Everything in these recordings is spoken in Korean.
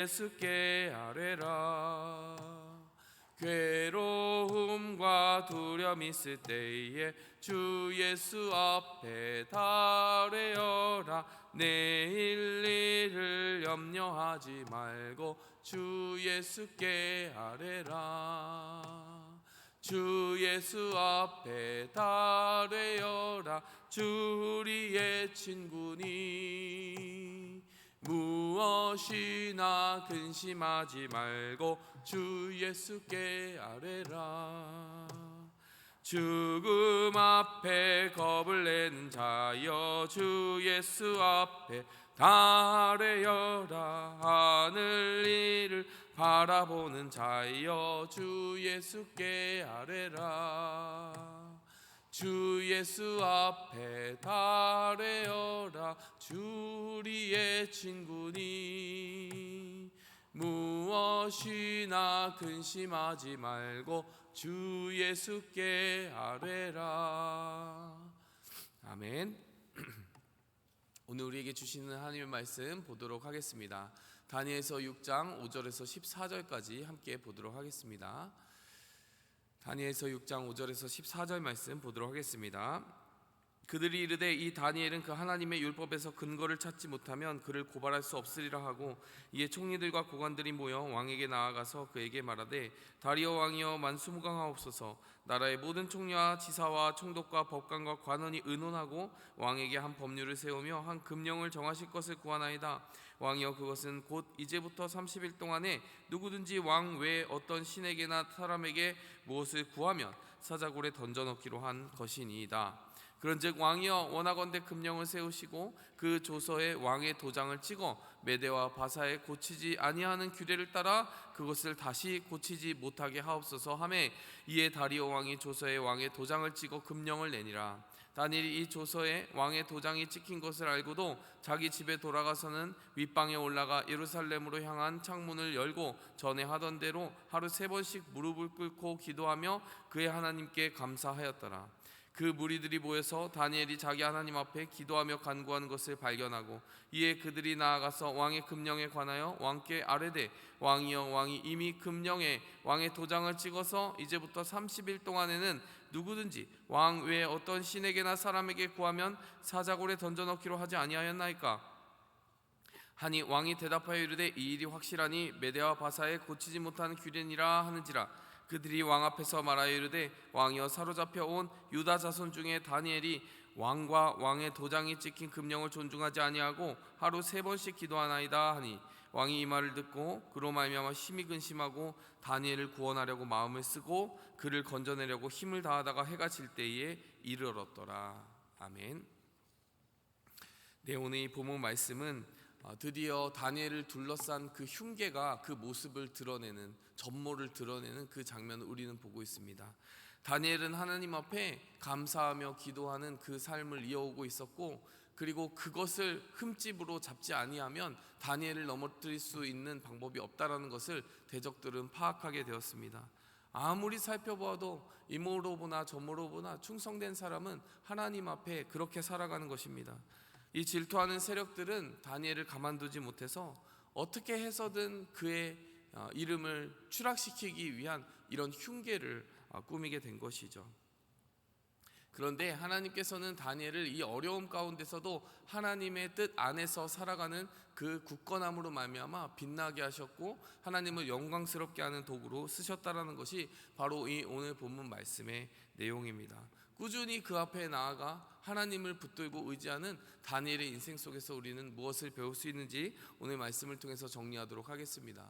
예수께 아뢰라. 괴로움과 두려움 있을 때에 주 예수 앞에 달뢰어라. 내일 일을 염려하지 말고 주 예수께 아뢰라. 주 예수 앞에 달뢰어라. 주 우리의 친구니 무엇이나 근심하지 말고 주 예수께 아뢰라. 죽음 앞에 겁을 내는 자여 주 예수 앞에 달뢰어라. 하늘 일을 바라보는 자여 주 예수께 아뢰라. 주 예수 앞에 달뢰어라. 주 우리의 친구니 무엇이나 근심하지 말고 주 예수께 아뢰라. 아멘. 오늘 우리에게 주시는 하나님의 말씀 보도록 하겠습니다. 다니엘서 6장 5절에서 14절까지 함께 보도록 하겠습니다. 다니엘서 6장 5절에서 14절 말씀 보도록 하겠습니다. 그들이 이르되 이 다니엘은 그 하나님의 율법에서 근거를 찾지 못하면 그를 고발할 수 없으리라 하고, 이에 총리들과 고관들이 모여 왕에게 나아가서 그에게 말하되, 다리오 왕이여 만수무강하옵소서. 나라의 모든 총리와 지사와 총독과 법관과 관원이 의논하고 왕에게 한 법률을 세우며 한 금령을 정하실 것을 구하나이다. 왕이여 그것은 곧 이제부터 30일 동안에 누구든지 왕 외에 어떤 신에게나 사람에게 무엇을 구하면 사자굴에 던져넣기로 한 것이니이다. 그런즉 왕이여 원하건대 금령을 세우시고 그 조서에 왕의 도장을 찍어 메대와 바사에 고치지 아니하는 규례를 따라 그것을 다시 고치지 못하게 하옵소서 하매, 이에 다리오 왕이 조서에 왕의 도장을 찍어 금령을 내니라. 다니엘이 이 조서에 왕의 도장이 찍힌 것을 알고도 자기 집에 돌아가서는 윗방에 올라가 예루살렘으로 향한 창문을 열고 전에 하던 대로 하루 3번씩 무릎을 꿇고 기도하며 그의 하나님께 감사하였더라. 그 무리들이 모여서 다니엘이 자기 하나님 앞에 기도하며 간구하는 것을 발견하고, 이에 그들이 나아가서 왕의 금령에 관하여 왕께 아뢰되, 왕이여 왕이 이미 금령에 왕의 도장을 찍어서 이제부터 30일 동안에는 누구든지 왕 외에 어떤 신에게나 사람에게 구하면 사자굴에 던져넣기로 하지 아니하였나이까? 하니 왕이 대답하여 이르되, 이 일이 확실하니 메대와 바사에 고치지 못하는 규례니라 하는지라. 그들이 왕 앞에서 말하여 이르되, 왕이여 사로잡혀 온 유다 자손 중에 다니엘이 왕과 왕의 도장이 찍힌 금령을 존중하지 아니하고 하루 3번씩 기도하나이다 하니, 왕이 이 말을 듣고 그로 말미암아 심히 근심하고 다니엘을 구원하려고 마음을 쓰고 그를 건져내려고 힘을 다하다가 해가 질 때에 이르렀더라. 아멘. 네, 오늘 이 본문 말씀은 드디어 다니엘을 둘러싼 그 흉계가 그 모습을 드러내는, 전모를 드러내는 그 장면을 우리는 보고 있습니다. 다니엘은 하나님 앞에 감사하며 기도하는 그 삶을 이어오고 있었고, 그리고 그것을 흠집으로 잡지 아니하면 다니엘을 넘어뜨릴 수 있는 방법이 없다라는 것을 대적들은 파악하게 되었습니다. 아무리 살펴보아도 이모로 보나 저모로 보나 충성된 사람은 하나님 앞에 그렇게 살아가는 것입니다. 이 질투하는 세력들은 다니엘을 가만두지 못해서 어떻게 해서든 그의 이름을 추락시키기 위한 이런 흉계를 꾸미게 된 것이죠. 그런데 하나님께서는 다니엘을 이 어려움 가운데서도 하나님의 뜻 안에서 살아가는 그 굳건함으로 말미암아 빛나게 하셨고, 하나님을 영광스럽게 하는 도구로 쓰셨다라는 것이 바로 이 오늘 본문 말씀의 내용입니다. 꾸준히 그 앞에 나아가 하나님을 붙들고 의지하는 다니엘의 인생 속에서 우리는 무엇을 배울 수 있는지 오늘 말씀을 통해서 정리하도록 하겠습니다.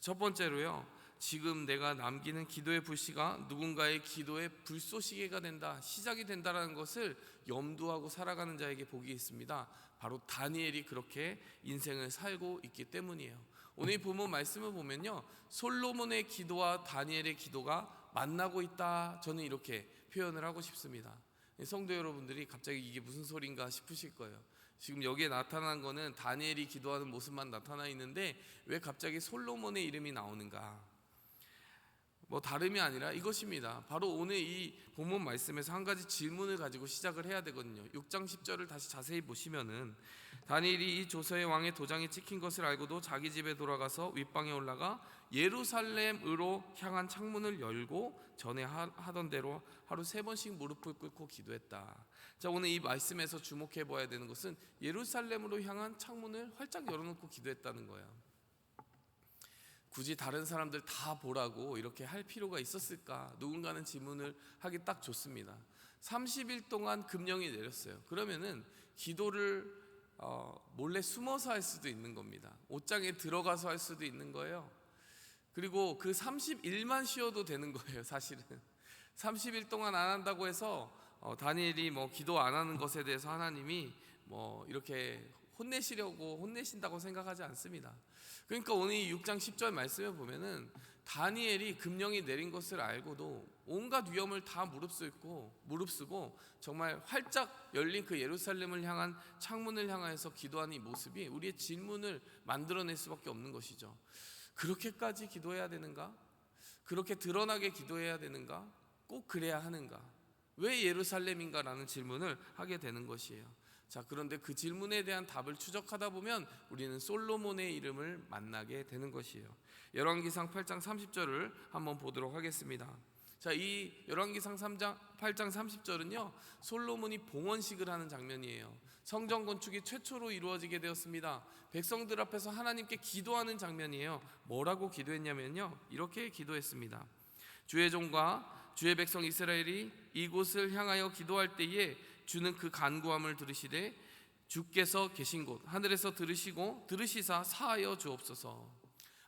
첫 번째로요, 지금 내가 남기는 기도의 불씨가 누군가의 기도의 불쏘시개가 된다, 시작이 된다라는 것을 염두하고 살아가는 자에게 복이 있습니다. 바로 다니엘이 그렇게 인생을 살고 있기 때문이에요. 오늘 이 본문 말씀을 보면요, 솔로몬의 기도와 다니엘의 기도가 만나고 있다, 저는 이렇게 표현을 하고 싶습니다. 성도 여러분들이 갑자기 이게 무슨 소린가 싶으실 거예요. 지금 여기에 나타난 거는 다니엘이 기도하는 모습만 나타나 있는데 왜 갑자기 솔로몬의 이름이 나오는가? 다름이 아니라 이것입니다. 바로 오늘 이 본문 말씀에서 한 가지 질문을 가지고 시작을 해야 되거든요. 6장 10절을 다시 자세히 보시면은 다니엘이 이 조서의 왕의 도장이 찍힌 것을 알고도 자기 집에 돌아가서 윗방에 올라가 예루살렘으로 향한 창문을 열고 전에 하던 대로 하루 3번씩 무릎을 꿇고 기도했다. 자, 오늘 이 말씀에서 주목해 봐야 되는 것은 예루살렘으로 향한 창문을 활짝 열어놓고 기도했다는 거예요. 굳이 다른 사람들 다 보라고 이렇게 할 필요가 있었을까? 누군가는 질문을 하기 딱 좋습니다. 30일 동안 금령이 내렸어요. 그러면은 기도를 몰래 숨어서 할 수도 있는 겁니다. 옷장에 들어가서 할 수도 있는 거예요. 그리고 그 30일만 쉬어도 되는 거예요. 사실은 30일 동안 안 한다고 해서 다니엘이 기도 안 하는 것에 대해서 하나님이 이렇게 혼내신다고 생각하지 않습니다. 그러니까 오늘 이 6장 10절 말씀에 보면은 다니엘이 금령이 내린 것을 알고도 온갖 위험을 다 무릅쓰고 정말 활짝 열린 그 예루살렘을 향한 창문을 향해서 기도하는 이 모습이 우리의 질문을 만들어낼 수밖에 없는 것이죠. 그렇게까지 기도해야 되는가? 그렇게 드러나게 기도해야 되는가? 꼭 그래야 하는가? 왜 예루살렘인가? 라는 질문을 하게 되는 것이에요. 자, 그런데 그 질문에 대한 답을 추적하다 보면 우리는 솔로몬의 이름을 만나게 되는 것이에요. 열왕기상 8장 30절을 한번 보도록 하겠습니다. 자, 이 열왕기상 8장 30절은요 솔로몬이 봉헌식을 하는 장면이에요. 성전 건축이 최초로 이루어지게 되었습니다. 백성들 앞에서 하나님께 기도하는 장면이에요. 뭐라고 기도했냐면요, 이렇게 기도했습니다. 주의 종과 주의 백성 이스라엘이 이곳을 향하여 기도할 때에 주는 그 간구함을 들으시되 주께서 계신 곳 하늘에서 들으시사 사하여 주옵소서.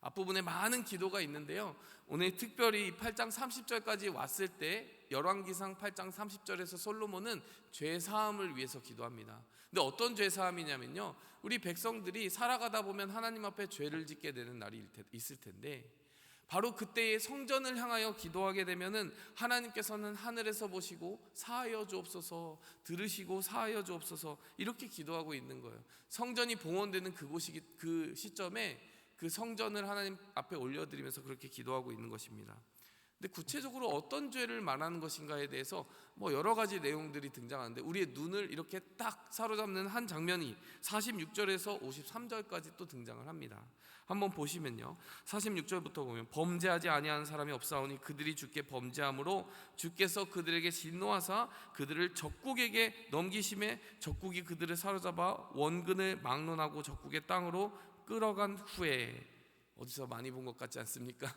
앞부분에 많은 기도가 있는데요, 오늘 특별히 8장 30절까지 왔을 때 열왕기상 8장 30절에서 솔로몬은 죄사함을 위해서 기도합니다. 근데 어떤 죄사함이냐면요, 우리 백성들이 살아가다 보면 하나님 앞에 죄를 짓게 되는 날이 있을 텐데 바로 그때의 성전을 향하여 기도하게 되면은 하나님께서는 하늘에서 보시고 사하여 주옵소서, 들으시고 사하여 주옵소서 이렇게 기도하고 있는 거예요. 성전이 봉헌되는 그 시점에 그 성전을 하나님 앞에 올려드리면서 그렇게 기도하고 있는 것입니다. 근데 구체적으로 어떤 죄를 말하는 것인가에 대해서 여러 가지 내용들이 등장하는데 우리의 눈을 이렇게 딱 사로잡는 한 장면이 46절에서 53절까지 또 등장을 합니다. 한번 보시면요, 46절부터 보면 범죄하지 아니하는 사람이 없사오니 그들이 주께 범죄함으로 주께서 그들에게 진노하사 그들을 적국에게 넘기심에 적국이 그들을 사로잡아 원근을 막론하고 적국의 땅으로 끌어간 후에, 어디서 많이 본 것 같지 않습니까?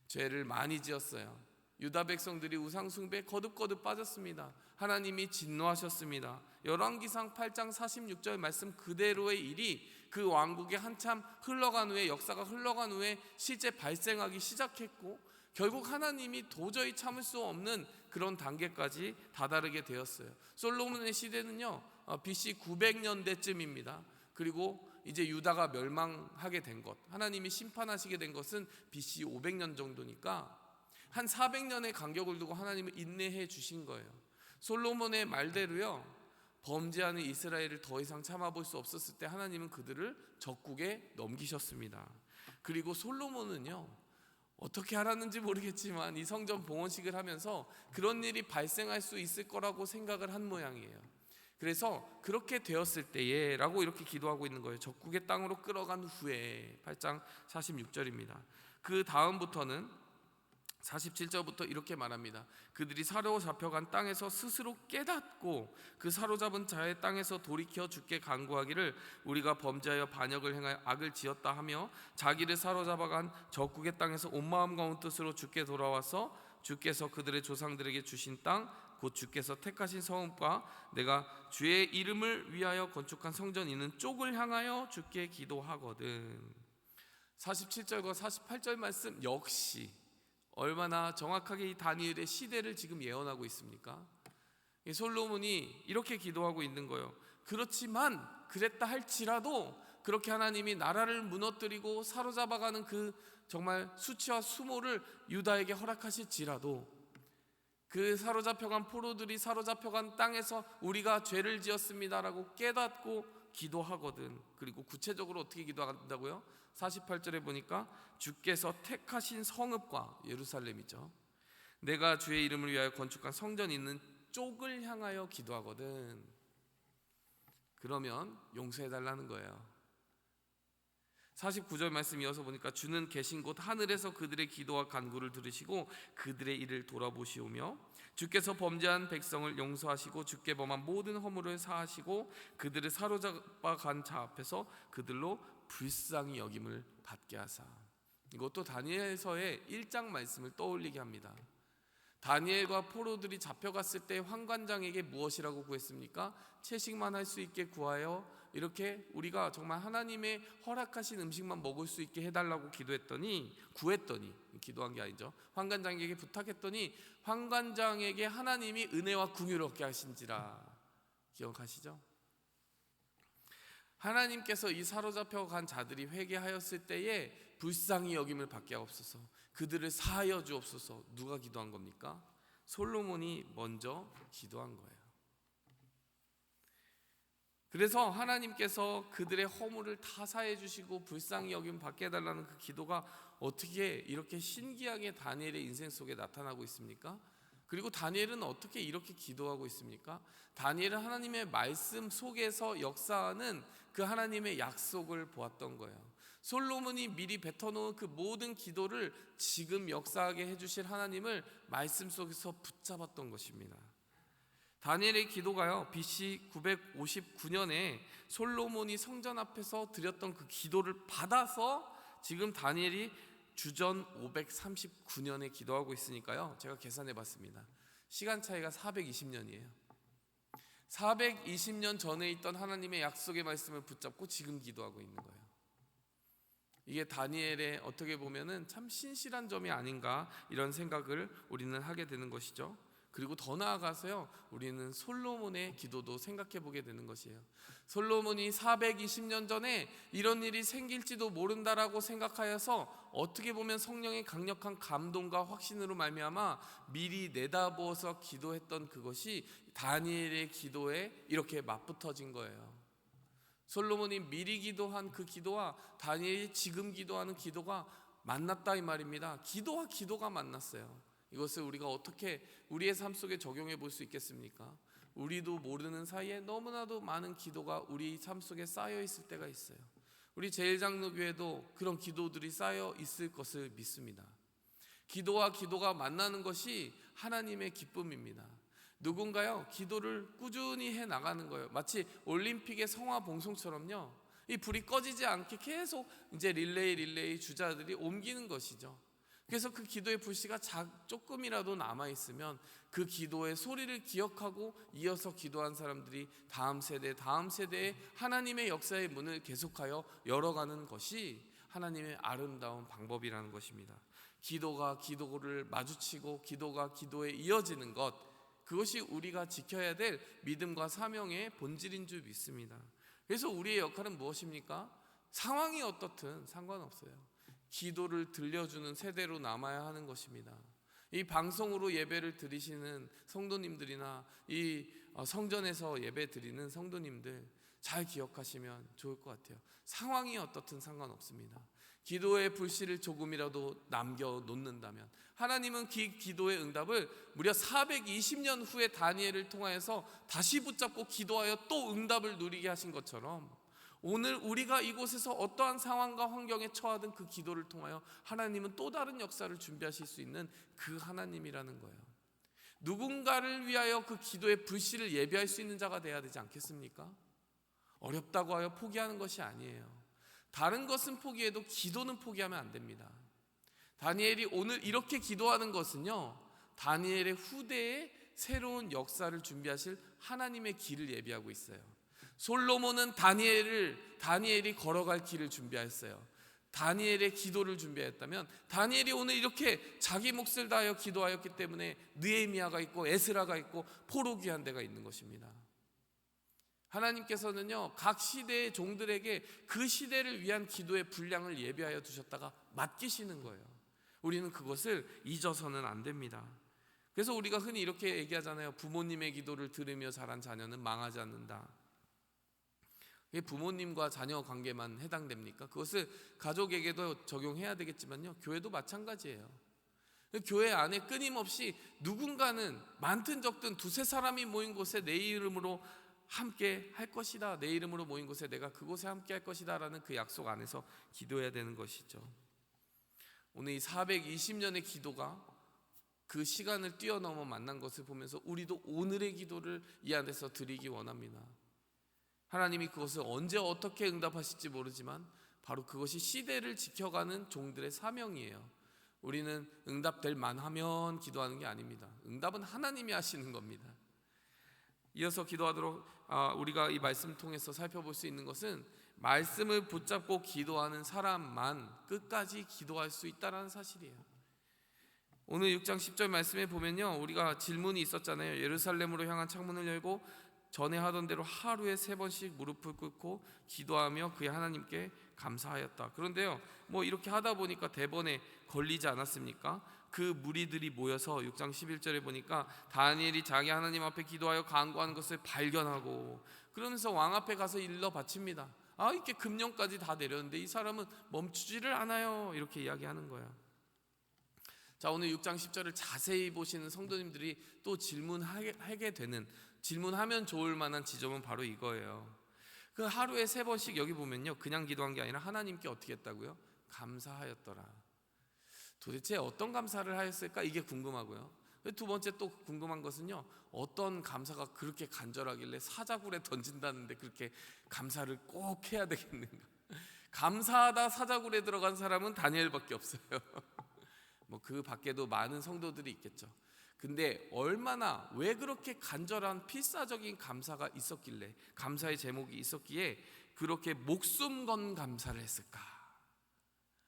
죄를 많이 지었어요. 유다 백성들이 우상 숭배에 거듭거듭 빠졌습니다. 하나님이 진노하셨습니다. 열왕기상 8장 46절 말씀 그대로의 일이 그 왕국에 한참 흘러간 후에, 역사가 흘러간 후에 실제 발생하기 시작했고 결국 하나님이 도저히 참을 수 없는 그런 단계까지 다다르게 되었어요. 솔로몬의 시대는요 BC 900년대쯤입니다. 그리고 이제 유다가 멸망하게 된 것, 하나님이 심판하시게 된 것은 BC 500년 정도니까 한 400년의 간격을 두고 하나님은 인내해 주신 거예요. 솔로몬의 말대로요, 범죄하는 이스라엘을 더 이상 참아볼 수 없었을 때 하나님은 그들을 적국에 넘기셨습니다. 그리고 솔로몬은요, 어떻게 알았는지 모르겠지만 이 성전 봉헌식을 하면서 그런 일이 발생할 수 있을 거라고 생각을 한 모양이에요. 그래서 그렇게 되었을 때에 라고 이렇게 기도하고 있는 거예요. 적국의 땅으로 끌어간 후에, 8장 46절입니다. 그 다음부터는 47절부터 이렇게 말합니다. 그들이 사로잡혀간 땅에서 스스로 깨닫고 그 사로잡은 자의 땅에서 돌이켜 주께 간구하기를 우리가 범죄하여 반역을 행하여 악을 지었다 하며 자기를 사로잡아간 적국의 땅에서 온 마음과 온 뜻으로 주께 돌아와서 주께서 그들의 조상들에게 주신 땅 곧 주께서 택하신 성읍과 내가 주의 이름을 위하여 건축한 성전 있는 쪽을 향하여 주께 기도하거든. 47절과 48절 말씀 역시 얼마나 정확하게 이 다니엘의 시대를 지금 예언하고 있습니까? 솔로몬이 이렇게 기도하고 있는 거예요. 그렇지만 그랬다 할지라도 그렇게 하나님이 나라를 무너뜨리고 사로잡아가는 그 정말 수치와 수모를 유다에게 허락하실지라도 그 사로잡혀간 포로들이 사로잡혀간 땅에서 우리가 죄를 지었습니다라고 깨닫고 기도하거든. 그리고 구체적으로 어떻게 기도한다고요? 48절에 보니까 주께서 택하신 성읍과 예루살렘이죠. 내가 주의 이름을 위하여 건축한 성전이 있는 쪽을 향하여 기도하거든. 그러면 용서해달라는 거예요. 49절 말씀 이어서 보니까 주는 계신 곳 하늘에서 그들의 기도와 간구를 들으시고 그들의 일을 돌아보시오며 주께서 범죄한 백성을 용서하시고 주께 범한 모든 허물을 사하시고 그들을 사로잡아 간 자 앞에서 그들로 불쌍히 여김을 받게 하사. 이것도 다니엘서의 1장 말씀을 떠올리게 합니다. 다니엘과 포로들이 잡혀갔을 때 환관장에게 무엇이라고 구했습니까? 채식만 할 수 있게 구하여 이렇게 우리가 정말 하나님의 허락하신 음식만 먹을 수 있게 해달라고 구했더니 기도한 게 아니죠. 환관장에게 부탁했더니 환관장에게 하나님이 은혜와 긍휼을 얻게 하신지라. 기억하시죠? 하나님께서 이 사로잡혀 간 자들이 회개하였을 때에 불쌍히 여김을 받게 하옵소서, 그들을 사하여 주옵소서. 누가 기도한 겁니까? 솔로몬이 먼저 기도한 거예요. 그래서 하나님께서 그들의 허물을 다 사해 주시고 불쌍히 여김 받게 해달라는 그 기도가 어떻게 이렇게 신기하게 다니엘의 인생 속에 나타나고 있습니까? 그리고 다니엘은 어떻게 이렇게 기도하고 있습니까? 다니엘은 하나님의 말씀 속에서 역사하는 그 하나님의 약속을 보았던 거예요. 솔로몬이 미리 뱉어놓은 그 모든 기도를 지금 역사하게 해주실 하나님을 말씀 속에서 붙잡았던 것입니다. 다니엘의 기도가요, BC 959년에 솔로몬이 성전 앞에서 드렸던 그 기도를 받아서 지금 다니엘이 주전 539년에 기도하고 있으니까요, 제가 계산해 봤습니다. 시간 차이가 420년이에요. 420년 전에 있던 하나님의 약속의 말씀을 붙잡고 지금 기도하고 있는 거예요. 이게 다니엘의 어떻게 보면은 참 신실한 점이 아닌가, 이런 생각을 우리는 하게 되는 것이죠. 그리고 더 나아가서요, 우리는 솔로몬의 기도도 생각해 보게 되는 것이에요. 솔로몬이 420년 전에 이런 일이 생길지도 모른다라고 생각하여서 어떻게 보면 성령의 강력한 감동과 확신으로 말미암아 미리 내다보아서 기도했던 그것이 다니엘의 기도에 이렇게 맞붙어진 거예요. 솔로몬이 미리 기도한 그 기도와 다니엘이 지금 기도하는 기도가 만났다 이 말입니다. 기도와 기도가 만났어요. 이것을 우리가 어떻게 우리의 삶 속에 적용해 볼 수 있겠습니까? 우리도 모르는 사이에 너무나도 많은 기도가 우리 삶 속에 쌓여 있을 때가 있어요. 우리 제일장로교회도 그런 기도들이 쌓여 있을 것을 믿습니다. 기도와 기도가 만나는 것이 하나님의 기쁨입니다. 누군가요, 기도를 꾸준히 해 나가는 거예요. 마치 올림픽의 성화 봉송처럼요, 이 불이 꺼지지 않게 계속 이제 릴레이 주자들이 옮기는 것이죠. 그래서 그 기도의 불씨가 조금이라도 남아있으면 그 기도의 소리를 기억하고 이어서 기도한 사람들이 다음 세대에 하나님의 역사의 문을 계속하여 열어가는 것이 하나님의 아름다운 방법이라는 것입니다. 기도가 기도를 마주치고 기도가 기도에 이어지는 것, 그것이 우리가 지켜야 될 믿음과 사명의 본질인 줄 믿습니다. 그래서 우리의 역할은 무엇입니까? 상황이 어떻든 상관없어요. 기도를 들려주는 세대로 남아야 하는 것입니다. 이 방송으로 예배를 드리시는 성도님들이나 이 성전에서 예배 드리는 성도님들, 잘 기억하시면 좋을 것 같아요. 상황이 어떻든 상관없습니다. 기도의 불씨를 조금이라도 남겨놓는다면 하나님은 그 기도의 응답을 무려 420년 후에 다니엘을 통하여서 다시 붙잡고 기도하여 또 응답을 누리게 하신 것처럼 오늘 우리가 이곳에서 어떠한 상황과 환경에 처하든 그 기도를 통하여 하나님은 또 다른 역사를 준비하실 수 있는 그 하나님이라는 거예요. 누군가를 위하여 그 기도의 불씨를 예비할 수 있는 자가 되어야 되지 않겠습니까? 어렵다고 하여 포기하는 것이 아니에요. 다른 것은 포기해도 기도는 포기하면 안 됩니다. 다니엘이 오늘 이렇게 기도하는 것은요, 다니엘의 후대에 새로운 역사를 준비하실 하나님의 길을 예비하고 있어요. 솔로몬은 다니엘이 걸어갈 길을 준비했어요. 다니엘의 기도를 준비했다면 다니엘이 오늘 이렇게 자기 몫을 다하여 기도하였기 때문에 느헤미야가 있고 에스라가 있고 포로귀환대가 있는 것입니다. 하나님께서는요, 각 시대의 종들에게 그 시대를 위한 기도의 분량을 예비하여 두셨다가 맡기시는 거예요. 우리는 그것을 잊어서는 안 됩니다. 그래서 우리가 흔히 이렇게 얘기하잖아요. 부모님의 기도를 들으며 자란 자녀는 망하지 않는다. 그게 부모님과 자녀 관계만 해당됩니까? 그것을 가족에게도 적용해야 되겠지만요, 교회도 마찬가지예요. 교회 안에 끊임없이 누군가는 많든 적든 두세 사람이 모인 곳에 내 이름으로 함께 할 것이다, 내 이름으로 모인 곳에 내가 그곳에 함께 할 것이다 라는 그 약속 안에서 기도해야 되는 것이죠. 오늘 이 420년의 기도가 그 시간을 뛰어넘어 만난 것을 보면서 우리도 오늘의 기도를 이 안에서 드리기 원합니다. 하나님이 그것을 언제 어떻게 응답하실지 모르지만 바로 그것이 시대를 지켜가는 종들의 사명이에요. 우리는 응답될 만하면 기도하는 게 아닙니다. 응답은 하나님이 하시는 겁니다. 이어서 기도하도록 우리가 이 말씀을 통해서 살펴볼 수 있는 것은 말씀을 붙잡고 기도하는 사람만 끝까지 기도할 수 있다는 사실이에요. 오늘 6장 10절 말씀에 보면요, 우리가 질문이 있었잖아요. 예루살렘으로 향한 창문을 열고 전에 하던 대로 하루에 3번씩 무릎을 꿇고 기도하며 그의 하나님께 감사하였다. 그런데요, 이렇게 하다 보니까 대번에 걸리지 않았습니까? 그 무리들이 모여서 6장 11절에 보니까 다니엘이 자기 하나님 앞에 기도하여 간구하는 것을 발견하고 그러면서 왕 앞에 가서 일러 바칩니다. 이렇게 금령까지 다 내렸는데 이 사람은 멈추지를 않아요. 이렇게 이야기하는 거예요. 자, 오늘 6장 10절을 자세히 보시는 성도님들이 또 질문하게 되는, 질문하면 좋을 만한 지점은 바로 이거예요. 그 하루에 3번씩 여기 보면요, 그냥 기도한 게 아니라 하나님께 어떻게 했다고요? 감사하였더라. 도대체 어떤 감사를 하였을까? 이게 궁금하고요. 두 번째 또 궁금한 것은요, 어떤 감사가 그렇게 간절하길래 사자굴에 던진다는데 그렇게 감사를 꼭 해야 되겠는가? 감사하다 사자굴에 들어간 사람은 다니엘밖에 없어요. 그 밖에도 많은 성도들이 있겠죠. 근데 얼마나, 왜 그렇게 간절한 필사적인 감사가 있었길래, 감사의 제목이 있었기에 그렇게 목숨 건 감사를 했을까?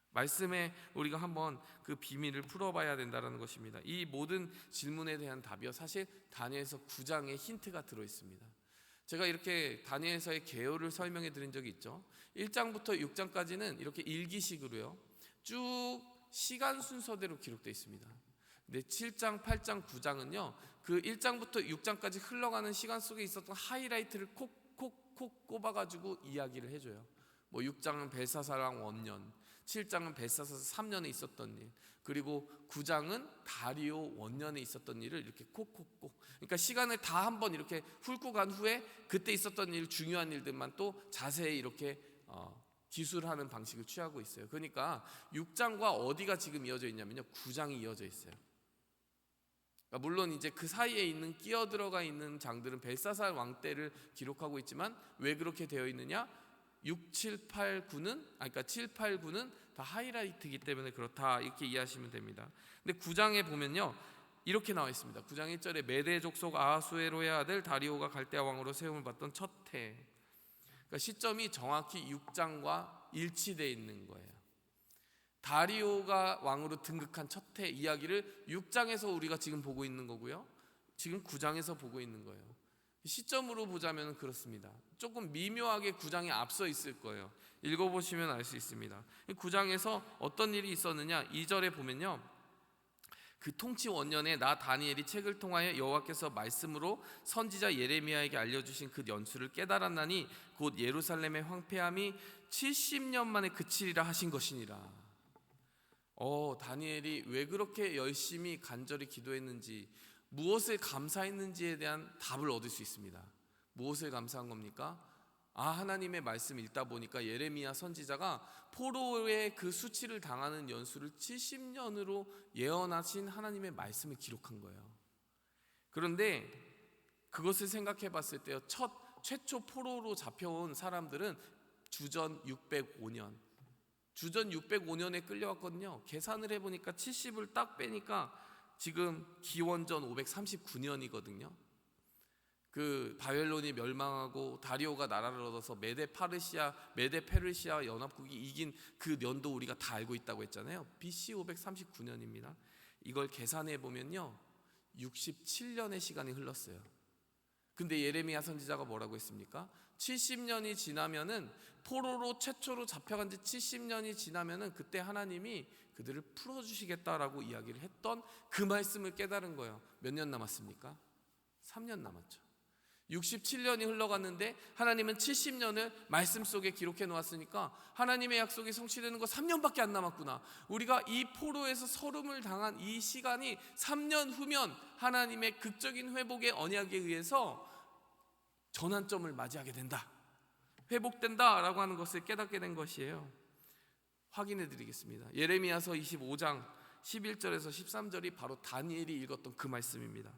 말씀에 우리가 한번 그 비밀을 풀어봐야 된다는 것입니다. 이 모든 질문에 대한 답이요, 사실 다니엘서 9장에 힌트가 들어있습니다. 제가 이렇게 다니엘서의 개요를 설명해 드린 적이 있죠. 1장부터 6장까지는 이렇게 일기식으로요, 쭉 시간 순서대로 기록되어 있습니다. 근데 7장, 8장, 9장은요 그 1장부터 6장까지 흘러가는 시간 속에 있었던 하이라이트를 콕콕콕 꼽아가지고 이야기를 해줘요. 6장은 벨사사랑 원년, 7장은 벨사사 3년에 있었던 일, 그리고 9장은 다리오 원년에 있었던 일을 이렇게 콕콕콕, 그러니까 시간을 다 한번 이렇게 훑고 간 후에 그때 있었던 일, 중요한 일들만 또 자세히 이렇게 기술하는 방식을 취하고 있어요. 그러니까 6장과 어디가 지금 이어져 있냐면요, 9장이 이어져 있어요. 그러니까 물론 이제 그 사이에 있는 끼어 들어가 있는 장들은 벨사살 왕 때를 기록하고 있지만 왜 그렇게 되어 있느냐? 6, 7, 8, 9는 그러니까 7, 8, 9는 다 하이라이트이기 때문에 그렇다, 이렇게 이해하시면 됩니다. 근데 9장에 보면요, 이렇게 나와 있습니다. 9장 1절에 메대 족속 아하수에로의 아들 다리오가 갈대아 왕으로 세움을 받던 첫 해. 그러니까 시점이 정확히 6장과 일치되어 있는 거예요. 다리오가 왕으로 등극한 첫 해 이야기를 6장에서 우리가 지금 보고 있는 거고요, 지금 9장에서 보고 있는 거예요. 시점으로 보자면 그렇습니다. 조금 미묘하게 9장에 앞서 있을 거예요. 읽어보시면 알 수 있습니다. 9장에서 어떤 일이 있었느냐, 2절에 보면요, 그 통치 원년에 나 다니엘이 책을 통하여 여호와께서 말씀으로 선지자 예레미야에게 알려주신 그 연수를 깨달았나니 곧 예루살렘의 황폐함이 70년 만에 그치리라 하신 것이니라. 다니엘이 왜 그렇게 열심히 간절히 기도했는지, 무엇을 감사했는지에 대한 답을 얻을 수 있습니다. 무엇을 감사한 겁니까? 하나님의 말씀 읽다 보니까 예레미야 선지자가 포로의 그 수치를 당하는 연수를 70년으로 예언하신 하나님의 말씀을 기록한 거예요. 그런데 그것을 생각해 봤을 때요, 최초 포로로 잡혀온 사람들은 주전 605년, 주전 605년에 끌려왔거든요. 계산을 해보니까 70을 딱 빼니까 지금 기원전 539년이거든요. 그 바벨론이 멸망하고 다리오가 나라를 얻어서 메데 페르시아 연합국이 이긴 그 년도 우리가 다 알고 있다고 했잖아요. BC 539년입니다. 이걸 계산해 보면요, 67년의 시간이 흘렀어요. 근데 예레미야 선지자가 뭐라고 했습니까? 70년이 지나면은, 포로로 최초로 잡혀간 지 70년이 지나면은 그때 하나님이 그들을 풀어주시겠다라고 이야기를 했던 그 말씀을 깨달은 거예요. 몇 년 남았습니까? 3년 남았죠. 67년이 흘러갔는데 하나님은 70년을 말씀 속에 기록해 놓았으니까 하나님의 약속이 성취되는 거 3년밖에 안 남았구나. 우리가 이 포로에서 서름을 당한 이 시간이 3년 후면 하나님의 극적인 회복의 언약에 의해서 전환점을 맞이하게 된다, 회복된다라고 하는 것을 깨닫게 된 것이에요. 확인해 드리겠습니다. 예레미야서 25장 11절에서 13절이 바로 다니엘이 읽었던 그 말씀입니다.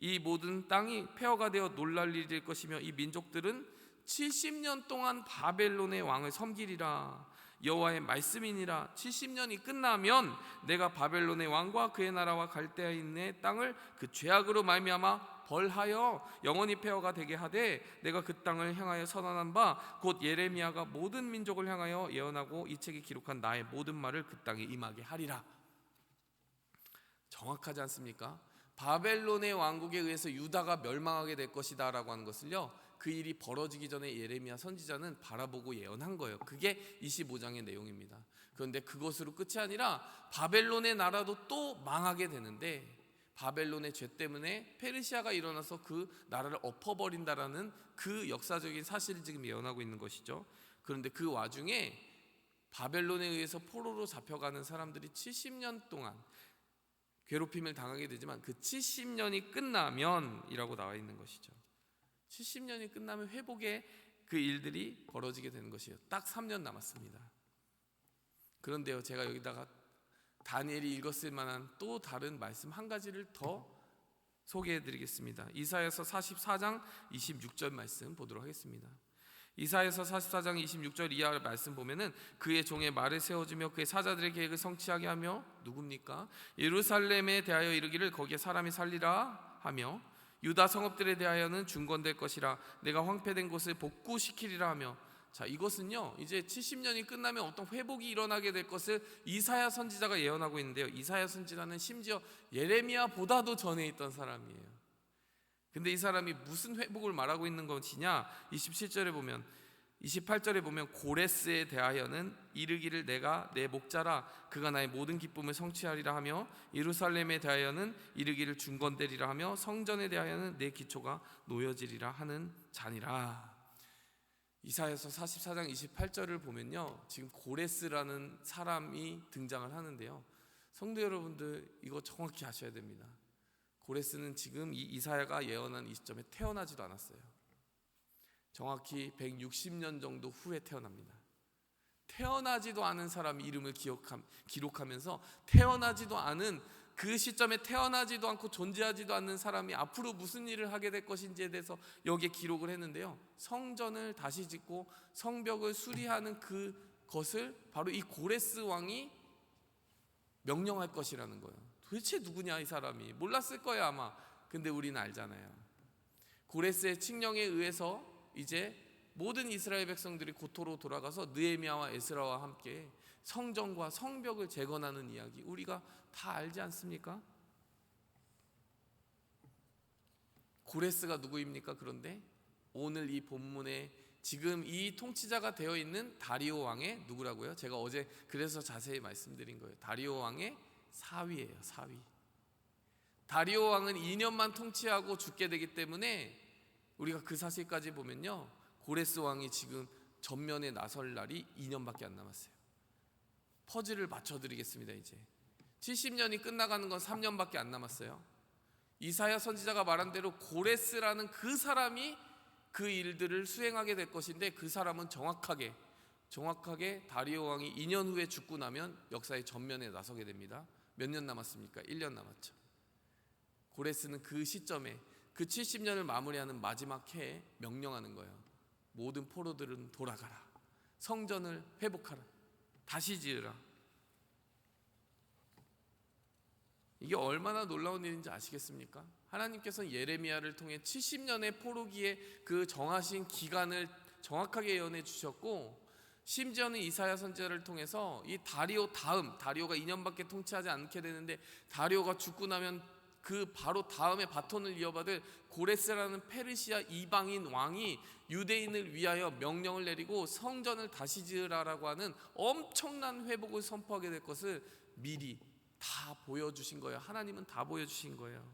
이 모든 땅이 폐허가 되어 놀랄 일이 될 것이며 이 민족들은 70년 동안 바벨론의 왕을 섬기리라. 여호와의 말씀이니라. 70년이 끝나면 내가 바벨론의 왕과 그의 나라와 갈대아인의 땅을 그 죄악으로 말미암아 벌하여 영원히 폐허가 되게 하되 내가 그 땅을 향하여 선언한 바 곧 예레미야가 모든 민족을 향하여 예언하고 이 책에 기록한 나의 모든 말을 그 땅에 임하게 하리라. 정확하지 않습니까? 바벨론의 왕국에 의해서 유다가 멸망하게 될 것이다 라고 하는 것을요, 그 일이 벌어지기 전에 예레미야 선지자는 바라보고 예언한 거예요. 그게 25장의 내용입니다. 그런데 그것으로 끝이 아니라 바벨론의 나라도 또 망하게 되는데, 바벨론의 죄 때문에 페르시아가 일어나서 그 나라를 엎어버린다라는 그 역사적인 사실을 지금 예언하고 있는 것이죠. 그런데 그 와중에 바벨론에 의해서 포로로 잡혀가는 사람들이 70년 동안 괴롭힘을 당하게 되지만 그 70년이 끝나면 이라고 나와 있는 것이죠. 70년이 끝나면 회복의 그 일들이 벌어지게 되는 것이에요. 딱 3년 남았습니다. 그런데요, 제가 여기다가 다니엘이 읽었을 만한 또 다른 말씀 한 가지를 더 소개해 드리겠습니다. 이사야서 44장 26절 말씀 보도록 하겠습니다. 이사야서 44장 26절 이하 말씀 보면은 그의 종의 말을 세워주며 그의 사자들의 계획을 성취하게 하며, 누굽니까? 예루살렘에 대하여 이르기를 거기에 사람이 살리라 하며, 유다 성읍들에 대하여는 중건될 것이라 내가 황폐된 곳을 복구시키리라 하며. 자, 이것은요 이제 70년이 끝나면 어떤 회복이 일어나게 될 것을 이사야 선지자가 예언하고 있는데요, 이사야 선지자는 심지어 예레미야보다도 전에 있던 사람이에요. 근데 이 사람이 무슨 회복을 말하고 있는 것이냐? 27절에 보면, 28절에 보면 고레스에 대하여는 이르기를 내가 내 목자라 그가 나의 모든 기쁨을 성취하리라 하며, 예루살렘에 대하여는 이르기를 중건되리라 하며, 성전에 대하여는 내 기초가 놓여지리라 하는 자니라. 이사야서 44장 28절을 보면요, 지금 고레스라는 사람이 등장을 하는데요, 성도 여러분들 이거 정확히 아셔야 됩니다. 고레스는 지금 이 이사야가 예언한 이 시점에 태어나지도 않았어요. 정확히 160년 정도 후에 태어납니다. 태어나지도 않은 사람 이름을 기록하면서 태어나지도 않은 그 시점에 태어나지도 않고 존재하지도 않는 사람이 앞으로 무슨 일을 하게 될 것인지에 대해서 여기에 기록을 했는데요, 성전을 다시 짓고 성벽을 수리하는 그것을 바로 이 고레스 왕이 명령할 것이라는 거예요. 도대체 누구냐 이 사람이? 몰랐을 거예요 아마. 근데 우리는 알잖아요. 고레스의 칙령에 의해서 이제 모든 이스라엘 백성들이 고토로 돌아가서 느헤미야와 에스라와 함께 성전과 성벽을 재건하는 이야기, 우리가 다 알지 않습니까? 고레스가 누구입니까? 그런데 오늘 이 본문에 지금 이 통치자가 되어 있는 다리오 왕의 누구라고요? 제가 어제 그래서 자세히 말씀드린 거예요. 다리오 왕의 사위예요, 사위. 다리오 왕은 2년만 통치하고 죽게 되기 때문에 우리가 그 사실까지 보면요, 고레스 왕이 지금 전면에 나설 날이 2년밖에 안 남았어요. 퍼즐을 맞춰드리겠습니다. 이제 70년이 끝나가는 건 3년밖에 안 남았어요. 이사야 선지자가 말한 대로 고레스라는 그 사람이 그 일들을 수행하게 될 것인데, 그 사람은 정확하게 다리오 왕이 2년 후에 죽고 나면 역사의 전면에 나서게 됩니다. 몇 년 남았습니까? 1년 남았죠. 고레스는 그 시점에 그 70년을 마무리하는 마지막 해에 명령하는 거예요. 모든 포로들은 돌아가라. 성전을 회복하라. 다시 지으라. 이게 얼마나 놀라운 일인지 아시겠습니까? 하나님께서는 예레미야를 통해 70년의 포로기의 그 정하신 기간을 정확하게 예언해 주셨고, 심지어는 이사야 선지자를 통해서 이 다리오가 2년밖에 통치하지 않게 되는데, 다리오가 죽고 나면 그 바로 다음에 바톤을 이어받을 고레스라는 페르시아 이방인 왕이 유대인을 위하여 명령을 내리고 성전을 다시 지으라라고 하는 엄청난 회복을 선포하게 될 것을 미리 다 보여주신 거예요. 하나님은 다 보여주신 거예요.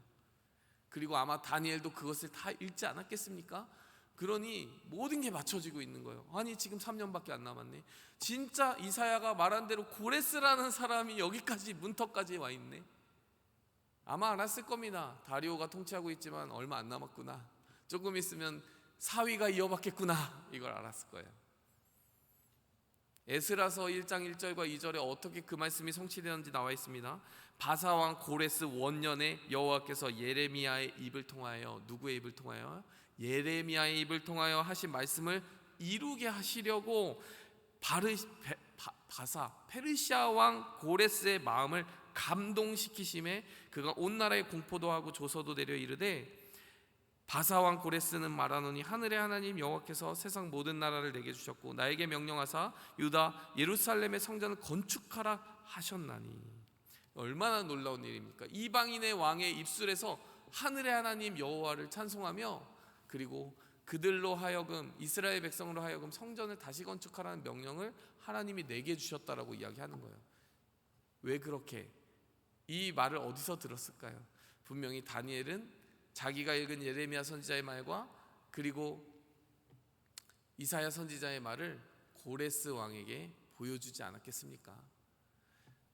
그리고 아마 다니엘도 그것을 다 읽지 않았겠습니까? 그러니 모든 게 맞춰지고 있는 거예요. 아니 지금 3년밖에 안 남았네. 진짜 이사야가 말한 대로 고레스라는 사람이 여기까지 문턱까지 와 있네. 아마 알았을 겁니다. 다리오가 통치하고 있지만 얼마 안 남았구나. 조금 있으면 사위가 이어받겠구나. 이걸 알았을 거예요. 에스라서 1장 1절과 2절에 어떻게 그 말씀이 성취되었는지 나와 있습니다. 바사왕 고레스 원년에 여호와께서 예레미야의 입을 통하여, 누구의 입을 통하여? 예레미야의 입을 통하여 하신 말씀을 이루게 하시려고 페르시아 왕 고레스의 마음을 감동시키심에 그가 온 나라에 공포도 하고 조서도 내려 이르되, 바사왕 고레스는 말하노니 하늘의 하나님 여호와께서 세상 모든 나라를 내게 주셨고 나에게 명령하사 유다 예루살렘의 성전을 건축하라 하셨나니. 얼마나 놀라운 일입니까? 이방인의 왕의 입술에서 하늘의 하나님 여호와를 찬송하며, 그리고 그들로 하여금, 이스라엘 백성으로 하여금 성전을 다시 건축하라는 명령을 하나님이 내게 주셨다라고 이야기하는 거예요. 왜 그렇게? 이 말을 어디서 들었을까요? 분명히 다니엘은 자기가 읽은 예레미야 선지자의 말과 그리고 이사야 선지자의 말을 고레스 왕에게 보여주지 않았겠습니까?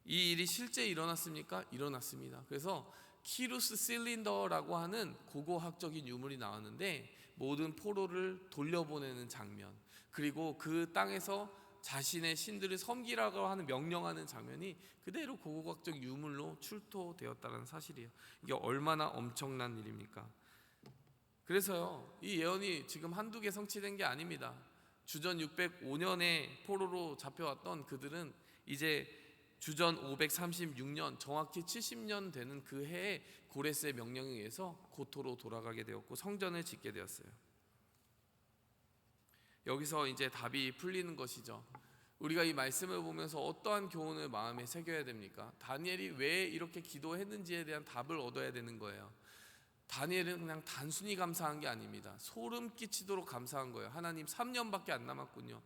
이 일이 실제 일어났습니까? 일어났습니다. 그래서 키루스 실린더라고 하는 고고학적인 유물이 나왔는데, 모든 포로를 돌려보내는 장면, 그리고 그 땅에서 자신의 신들을 섬기라고 하는 명령하는 장면이 그대로 고고학적 유물로 출토되었다는 사실이에요. 이게 얼마나 엄청난 일입니까? 그래서요, 이 예언이 지금 한두 개 성취된 게 아닙니다. 주전 605년에 포로로 잡혀왔던 그들은 이제 주전 536년, 정확히 70년 되는 그 해에 고레스의 명령에 의해서 고토로 돌아가게 되었고 성전을 짓게 되었어요. 여기서 이제 답이 풀리는 것이죠. 우리가 이 말씀을 보면서 어떠한 교훈을 마음에 새겨야 됩니까? 다니엘이 왜 이렇게 기도했는지에 대한 답을 얻어야 되는 거예요. 다니엘은 그냥 단순히 감사한 게 아닙니다. 소름 끼치도록 감사한 거예요. 하나님, 3년밖에 안 남았군요.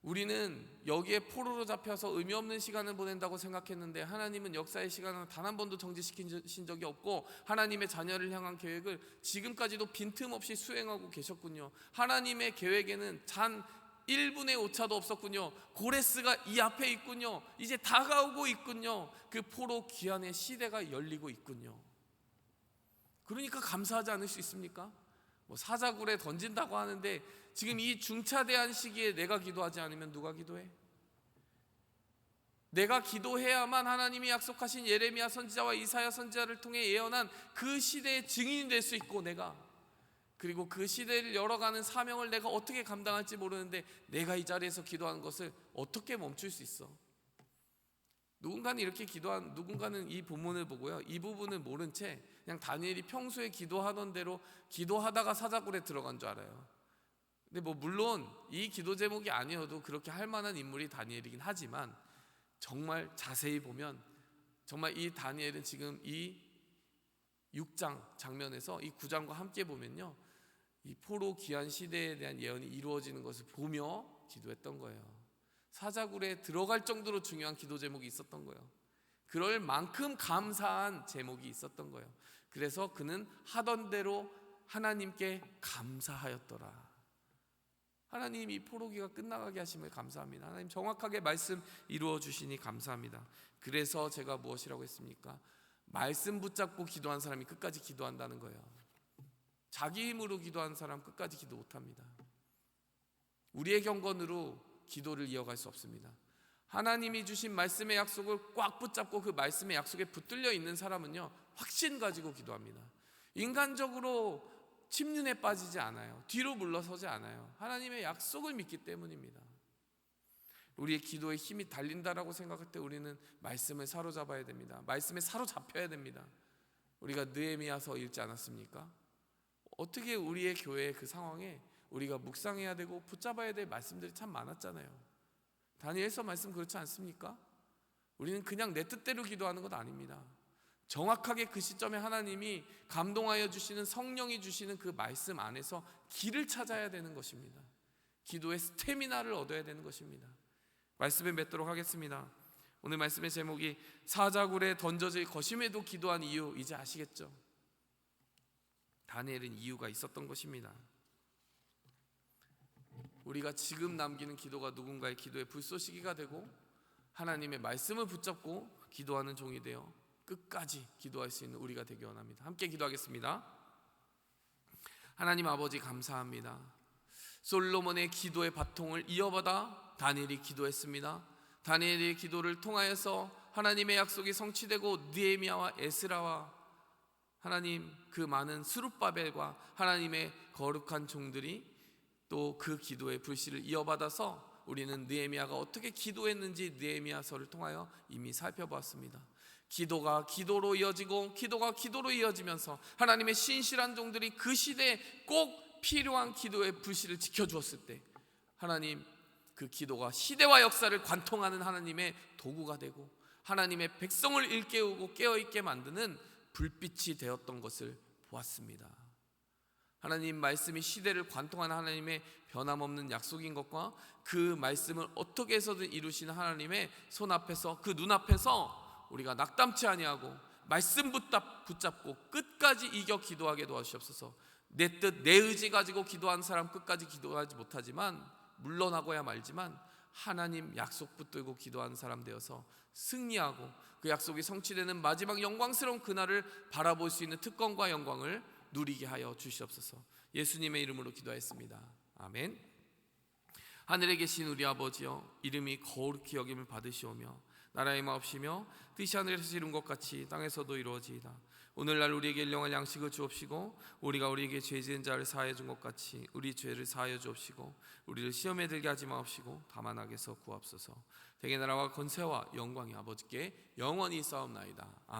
우리는 여기에 포로로 잡혀서 의미 없는 시간을 보낸다고 생각했는데, 하나님은 역사의 시간을 단 한 번도 정지시킨 적이 없고 하나님의 자녀를 향한 계획을 지금까지도 빈틈없이 수행하고 계셨군요. 하나님의 계획에는 단 1분의 오차도 없었군요. 고레스가 이 앞에 있군요. 이제 다가오고 있군요. 그 포로 귀환의 시대가 열리고 있군요. 그러니까 감사하지 않을 수 있습니까? 사자굴에 던진다고 하는데 지금 이 중차대한 시기에 내가 기도하지 않으면 누가 기도해? 내가 기도해야만 하나님이 약속하신 예레미야 선지자와 이사야 선지자를 통해 예언한 그 시대의 증인이 될 수 있고, 그리고 그 시대를 열어가는 사명을 내가 어떻게 감당할지 모르는데 내가 이 자리에서 기도하는 것을 어떻게 멈출 수 있어? 누군가는 이렇게 누군가는 이 본문을 보고요, 이 부분을 모른 채 그냥 다니엘이 평소에 기도하던 대로 기도하다가 사자굴에 들어간 줄 알아요. 근데 물론 이 기도 제목이 아니어도 그렇게 할 만한 인물이 다니엘이긴 하지만, 정말 자세히 보면 정말 이 다니엘은 지금 이 6장 장면에서 이 9장과 함께 보면요, 이 포로 귀환 시대에 대한 예언이 이루어지는 것을 보며 기도했던 거예요. 사자굴에 들어갈 정도로 중요한 기도 제목이 있었던 거예요. 그럴 만큼 감사한 제목이 있었던 거예요. 그래서 그는 하던 대로 하나님께 감사하였더라. 하나님, 이 포로기가 끝나가게 하심을 감사합니다. 하나님, 정확하게 말씀 이루어 주시니 감사합니다. 그래서 제가 무엇이라고 했습니까? 말씀 붙잡고 기도한 사람이 끝까지 기도한다는 거예요. 자기 힘으로 기도하는 사람 끝까지 기도 못합니다. 우리의 경건으로 기도를 이어갈 수 없습니다. 하나님이 주신 말씀의 약속을 꽉 붙잡고 그 말씀의 약속에 붙들려 있는 사람은요, 확신 가지고 기도합니다. 인간적으로 침륜에 빠지지 않아요. 뒤로 물러서지 않아요. 하나님의 약속을 믿기 때문입니다. 우리의 기도에 힘이 달린다라고 생각할 때 우리는 말씀을 사로잡아야 됩니다. 말씀에 사로잡혀야 됩니다. 우리가 느헤미야서 읽지 않았습니까? 어떻게 우리의 교회의 그 상황에 우리가 묵상해야 되고 붙잡아야 될 말씀들이 참 많았잖아요. 다니엘서 말씀 그렇지 않습니까? 우리는 그냥 내 뜻대로 기도하는 것 아닙니다. 정확하게 그 시점에 하나님이 감동하여 주시는, 성령이 주시는 그 말씀 안에서 길을 찾아야 되는 것입니다. 기도의 스태미나를 얻어야 되는 것입니다. 말씀을 맺도록 하겠습니다. 오늘 말씀의 제목이 사자굴에 던져질 것임에도 기도한 이유, 이제 아시겠죠? 다니엘은 이유가 있었던 것입니다. 우리가 지금 남기는 기도가 누군가의 기도의 불쏘시개가 되고 하나님의 말씀을 붙잡고 기도하는 종이 되어 끝까지 기도할 수 있는 우리가 되기 원합니다. 함께 기도하겠습니다. 하나님 아버지, 감사합니다. 솔로몬의 기도의 바통을 이어받아 다니엘이 기도했습니다. 다니엘의 기도를 통하여서 하나님의 약속이 성취되고 느헤미야와 에스라와 하나님 그 많은 스룹바벨과 하나님의 거룩한 종들이 또 그 기도의 불씨를 이어받아서 우리는 느헤미야가 어떻게 기도했는지 느헤미야서를 통하여 이미 살펴보았습니다. 기도가 기도로 이어지고 기도가 기도로 이어지면서 하나님의 신실한 종들이 그 시대에 꼭 필요한 기도의 불씨를 지켜주었을 때 하나님 그 기도가 시대와 역사를 관통하는 하나님의 도구가 되고 하나님의 백성을 일깨우고 깨어있게 만드는 불빛이 되었던 것을 보았습니다. 하나님 말씀이 시대를 관통하는 하나님의 변함없는 약속인 것과 그 말씀을 어떻게 해서든 이루시는 하나님의 손 앞에서 그 눈앞에서 우리가 낙담치 아니하고 말씀 붙잡고 끝까지 이겨 기도하게 도와주시옵소서. 내 뜻 내 의지 가지고 기도한 사람 끝까지 기도하지 못하지만 물러나고야 말지만 하나님 약속 붙들고 기도하는 사람 되어서 승리하고 그 약속이 성취되는 마지막 영광스러운 그날을 바라볼 수 있는 특권과 영광을 누리게 하여 주시옵소서. 예수님의 이름으로 기도하였습니다. 아멘. 하늘에 계신 우리 아버지여, 이름이 거룩히 여김을 받으시오며 나라의 마옵시며 뜻이 하늘에서 이룬 것 같이 땅에서도 이루어지이다. 오늘날 우리에게 일용할 양식을 주옵시고 우리가 우리에게 죄 지은 자를 사하여 준 것 같이 우리 죄를 사하여 주옵시고 우리를 시험에 들게 하지 마옵시고 다만 악에서 구하옵소서. 대개 나라와 권세와 영광이 아버지께 영원히 있사옵나이다. 아멘.